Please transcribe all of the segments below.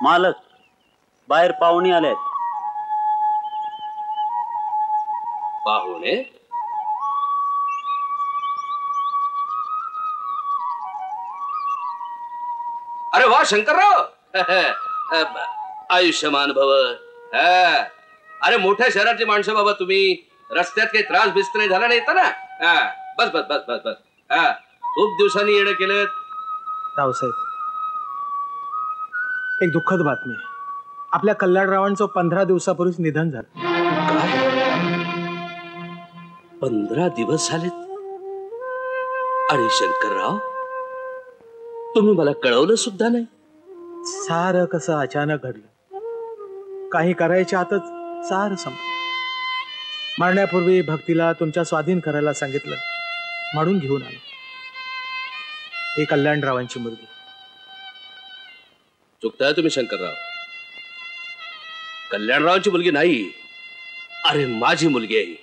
मालक, बाहेर पाहुणे आलेत. पाहुणे? अरे वा शंकरराव, आयुष्यमान भव. अरे मोठ्या शहरातली माणसं बाबा तुम्ही. रस्त्यात काही त्रास बिस्त नाही झाला नाही ना? बस बस बस बस बस. खूप दिवसांनी येणं केलं. रावसाहेब, एक दुःखद बातमी. आपल्या कल्याणरावांचं 15 दिवसापूर्वीच निधन झालं. काय? 15 दिवस झालेत? अरे शंकरराव, तुम्ही मला कळवलं सुद्धा नाही. सारं कसं अचानक घडलं. काही करायच्या आतच सारं संपलं. मरण्यापूर्वी भक्तीला तुमच्या स्वाधीन करायला सांगितलं, म्हणून घेऊन आलो. ही कल्याणरावांची मुलगी. चुकताय तुम्ही शंकरराव. कल्याणरावांची मुलगी नाही, अरे माझी मुलगी आहे.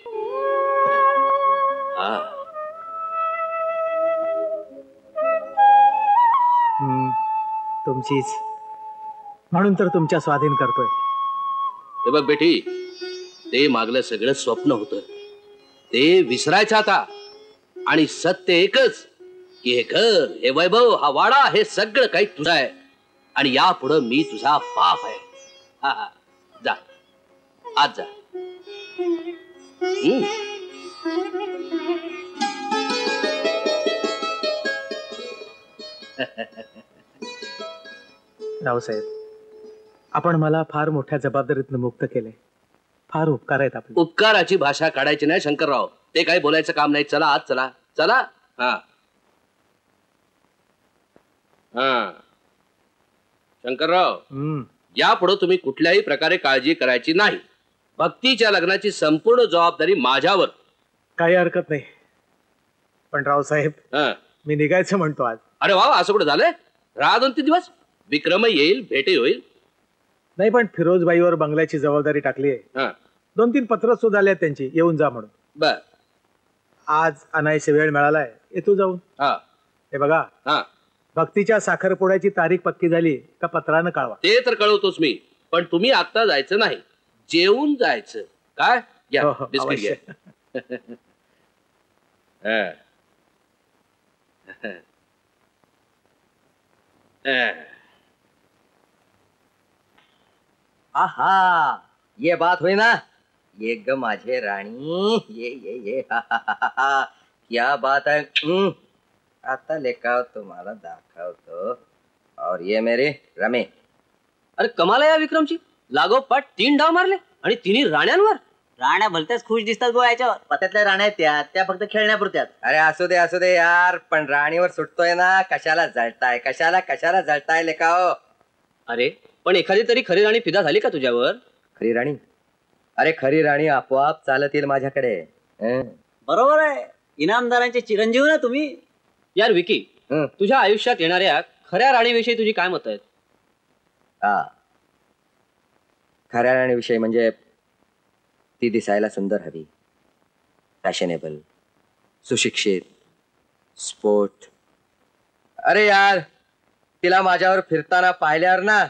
तुमचीच, म्हणून तर तुमच्या स्वाधीन करतोय. हे बघ बेटी, ते मागलं सगळं स्वप्न होतं, ते विसरायचं आता. आणि सत्य एकच की हे घर, हे वैभव, हा वाडा, हे सगळं काही तुझं आहे. आणि यापुढं मी तुझा बाप आहे. हा हा, जा आज जा. रावसाहेब, आपण मला फार मोठ्या जबाबदारीतनं मुक्त केले. फार उपकार आहेत आपले. उपकाराची भाषा काढायची नाही शंकरराव, ते काही बोलायचं काम नाही. चला आज चला चला. हा हा शंकरराव, यापुढे तुम्ही कुठल्याही प्रकारे काळजी करायची नाही. भक्तीच्या लग्नाची संपूर्ण जबाबदारी माझ्यावर. काही हरकत नाही. पण रावसाहेब, मी निघायचं म्हणतो आज. अरे वा, असं कुठं झालंय? राहा 2-3 दिवस. विक्रम येईल, भेटे होईल. नाही, पण फिरोजबाईवर बंगल्याची जबाबदारी टाकली आहे. 2-3 पत्र सुद्धा आले त्यांची, येऊन जा म्हणून. बर, आज अनायसे वेळ मिळालाय, येतो जाऊन. हे बघा, भक्तीच्या साखरपुड्याची तारीख पक्की झाली का पत्रानं कळवा. ते तर कळवतोच मी, पण तुम्ही आता जायचं नाही, जेवून जायचं. काय? या बिस्किट घ्या. आहा, ये बात हुई ना. ये ग माझे राणी, ये ये ये. हा हा हा हा, क्या बात है. आता लेखाव तुम्हाला दाखवतो. और ये मेरे रमे. अरे कमाल आहे या विक्रमची. लागोपाठ 3 डाव मारले आणि 3ही राण्यांवर. राण्या भलतेच खुश दिसतात गो याच्यावर. पत्यातल्या राण्या त्या फक्त खेळण्यापुरत्यात. अरे असू दे यार, पण राणीवर सुटतोय ना. कशाला जळताय, कशाला जळताय लेखाव. अरे पण एखादी तरी खरी राणी फिदा झाली का तुझ्यावर? खरी राणी? अरे खरी राणी आपोआप चालत येईल माझ्याकडे. बरोबर आहे, इनामदारांचे चिरंजीव ना तुम्ही. यार विकी, तुझ्या आयुष्यात येणाऱ्या खऱ्या राणीविषयी तुझी काय मत आहेत? खऱ्या राणीविषयी म्हणजे ती दिसायला सुंदर हवी, फॅशनेबल, सुशिक्षित, स्पोर्ट. अरे यार, तिला माझ्यावर फिरताना पाहिल्यावर ना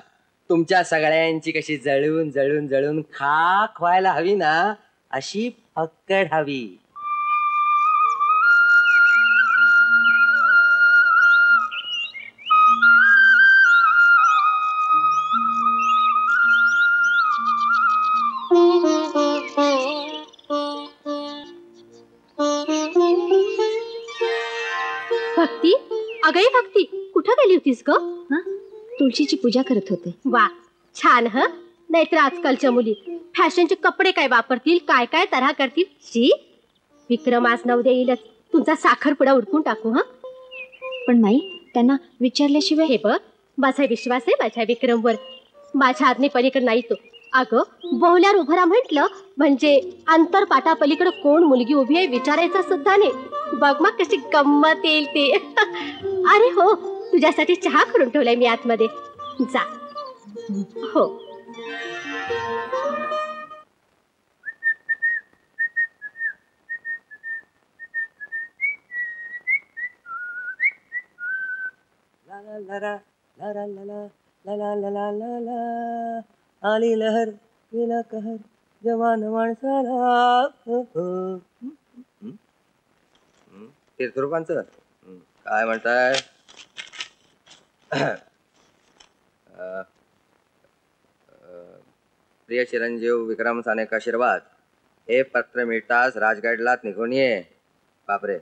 तुमच्या सगळ्यांची कशी जळून जळून जळून खाक व्हायला हवी ना, अशी फक्कड हवी. भक्ती, अगं भक्ती, कुठं गेली होतीस ग? तुळशीची पूजा करत होते. वा, छान. नाहीतर आजकालच्या मुली फॅशनचे कपडे काय वापरतील, काय काय तऱ्हा करतील. शी, विक्रम आज 9 येईलच. तुमचा साखरपुडा उडकून टाकू. पण नाही, त्यांना विचारल्याशिवाय. हे बघ, माझा विश्वास आहे माझ्या विक्रमवर. माझ्या आज्ञे पलीकडे नाही तो. अगं, बोहल्यावर उभं राहा म्हटलं म्हणजे अंतरपाटा पलीकडे कोण मुलगी उभी आहे विचारायचं सुद्धा नाही. बघ मग कशी गंमत येईल ते. अरे हो, तुझ्यासाठी चहा करून ठेवलाय मी आतमध्ये, जा. हो. ला ला ला ला ला ला आली लहर गेला कहर जवान माणसाला तीर्थरूपांचं काय म्हणताय? प्रिय चिरंजीव विक्रम सानेक आशीर्वाद. हे पत्र मिळताच राजगडला निघून ये. बापरे,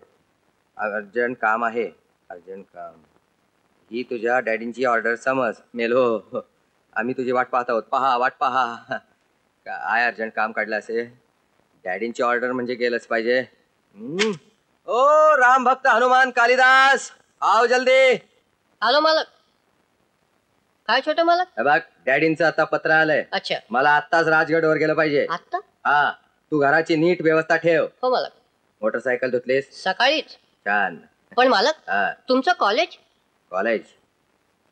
अर्जंट काम आहे. अर्जंट काम. ही तुझ्या डॅडींची ऑर्डर समज. मेलो, आम्ही तुझी वाट पाहत आहोत. पहा, वाट पहा. काय अर्जंट काम काढलं असे? डॅडींची ऑर्डर म्हणजे गेलंच पाहिजे. ओ राम भक्त हनुमान कालिदास, आओ जल्दी. आलो मालक. काय छोटं मालक? हे बघ, डॅडींचं आता पत्र आलंय. अच्छा, मला आत्ताच राजगडवर गेलं पाहिजे. आता? हा, तू घराची नीट व्यवस्था ठेव. हो मालक. मोटरसायकल धुतलीस? सकाळीच. छान. पण मालक, हा, तुमचं कॉलेज? कॉलेज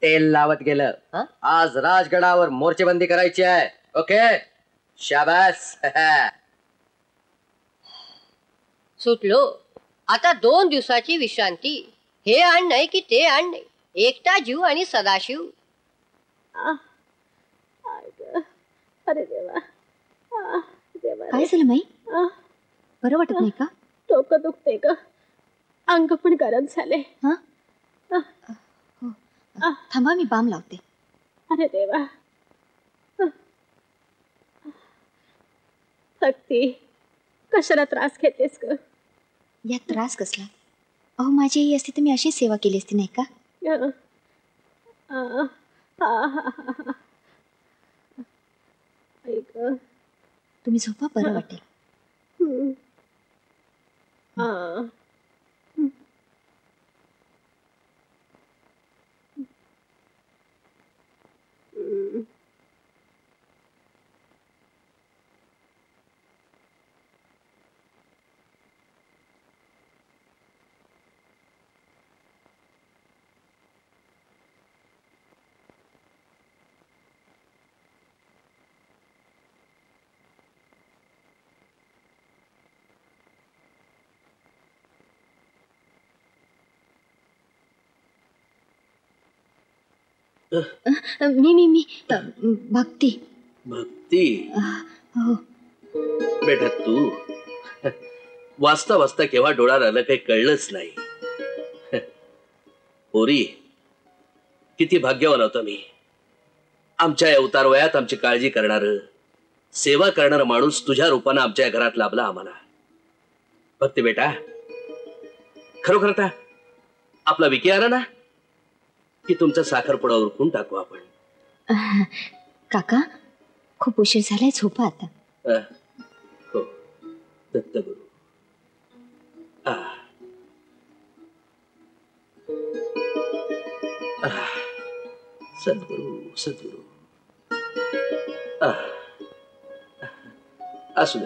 तेल लावत गेलं. हा? आज राजगडावर मोर्चेबंदी करायची आहे. ओके, शाबास. सुटलो. आता 2 दिवसाची विश्रांती. हे आण नाही की ते आण नाही. एकटा जीव आणि सदाशिव. अरे देवा, देवा. काय झालं माई? बरं वाटत नाही का? डोकं दुखते ग, अंग पण गरम झाले. हा, थांबा मी बाम लावते. अरे देवा. भक्ती, कशाला त्रास घेतेस ग? या त्रास कसला? अहो माझी आई असती तर मी अशीच सेवा केली असती नाही का? तुम्ही झोपा, बरं वाटेल. मी भक्ती. भक्ती? हो. बेटा तू वाचता वाचता केव्हा डोळ्यात आलं काही कळलंच नाही. पोरी, किती भाग्यवान होतो मी. आमच्या या उतार वयात आमची काळजी करणार, सेवा करणारा माणूस तुझ्या रूपानं आमच्या घरात लाभला आम्हाला. भक्ती बेटा, खरोखर आता आपला विकी आला ना की तुमचा साखरपुडा उरकून टाकू आपण. काका, खूप उशीर झालाय, झोपा आता. हो, दत्तगुरु. सद्गुरु सद्गुरु. असू दे.